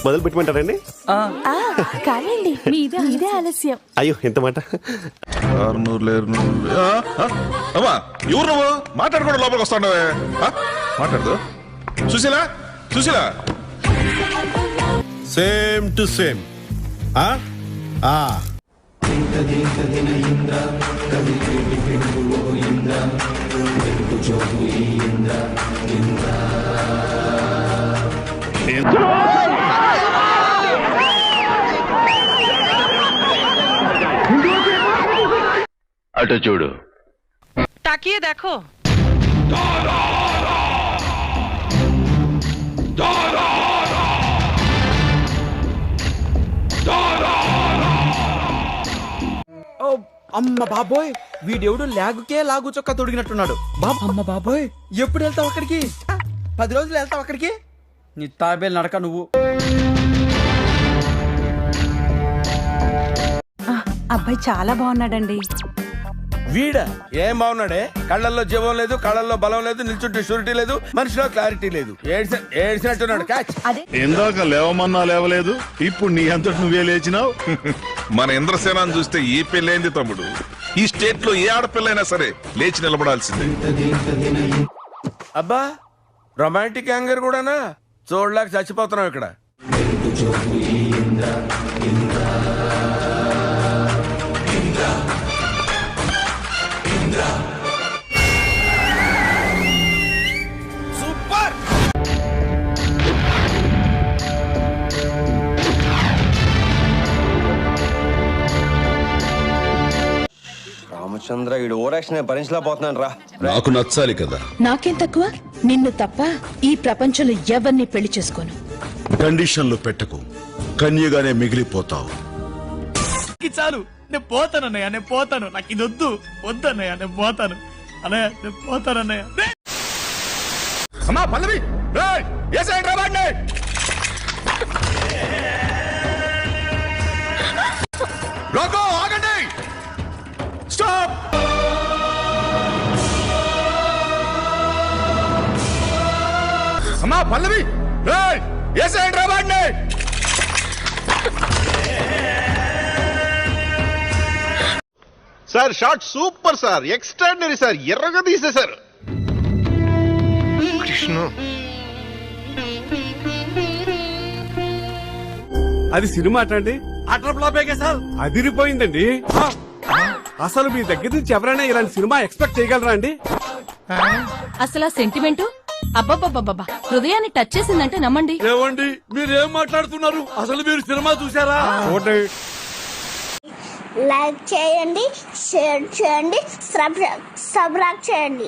మొదలు పెట్టమంటారండి? కానివ్వండి, మీదే ఆలస్యం. అయ్యో ఎంత మాట. ఎవరు నువ్వు మాట్లాడుకోవడం లోపలికి వస్తాండవే? మాట్లాడదు. Sushila Sushila same to same. అటు చూడు. তাকিয়ে দেখো। అమ్మ బాబోయ్, వీడెవడు లాగుకే లాగు చొక్క తొడిగినట్టున్నాడు. అమ్మ బాబోయ్, ఎప్పుడు వెళ్తావు అక్కడికి? 10 రోజులు వెళ్తావు అక్కడికి? నీ తాబేలు నడక నువ్వు. అబ్బాయి చాలా బాగున్నాడండి. వీడా ఏం బాగున్నాడే? కళ్ళల్లో జీవం లేదు, కళ్ళల్లో బలం లేదు, నిల్చుంటే షూరిటీ లేదు, మనిషిలో క్లారిటీ లేదు. ఏడ్చినట్టున్నాడు. క్యాచ్. ఇందాక లేవమన్నా లేవలేదు, ఇప్పుడు నీ అంతటి నువ్వే లేచినావు. మన ఇంద్రసేనాన్ని చూస్తే ఈ పెళ్ళైంది తమ్ముడు. ఈ స్టేట్ లో ఏ ఆడపిల్లైనా సరే లేచి నిలబడాల్సిందే. అబ్బా, రొమాంటిక్ యాంగర్ కూడానా? చూడలేక చచ్చిపోతున్నావు ఇక్కడ. సూపర్. రామచంద్ర, ఈ ఓవరాక్షన్ భరించలేకపోతున్నాను రా. నాకు నచ్చాలి కదా. నాకేం తక్కువ? నిన్ను తప్ప ఈ ప్రపంచంలో ఎవరిని పెళ్లి చేసుకోను. కండిషన్లు పెట్టకు, కన్యగానే మిగిలిపోతావు. చాలు, నేను పోతానన్నయ్య, నేను పోతాను. నాకు ఇది వద్దు, వద్దన్నయ్య, నేను పోతాను అన్నయ్య, నేను పోతానన్నయ్య. అమ్మా పల్లవి, ఆగండి, స్టాప్. అమ్మా Pallavi, sir shot super sir, extraordinary sir, ఎర్రగా తీసేశారు. అది సినిమా అటండి, అటర్ ఫ్లాపేగా సార్. అదిరిపోయిందండి. అసలు మీ దగ్గర నుంచి ఎవరైనా ఇలాంటి సినిమా ఎక్స్పెక్ట్ చేయగలరా అండి? అసలు ఆ సెంటిమెంటు అబ్బబ్బబ్బబ్బా హృదయాన్ని టచ్ చేసిందంటే నమ్మండి. ఏమండి, మీరేం మాట్లాడుతున్నారు? అసలు మీరు సినిమా చూసారా? లైక్ చేయండి, షేర్ చేయండి, సబ్స్క్రైబ్ చేయండి.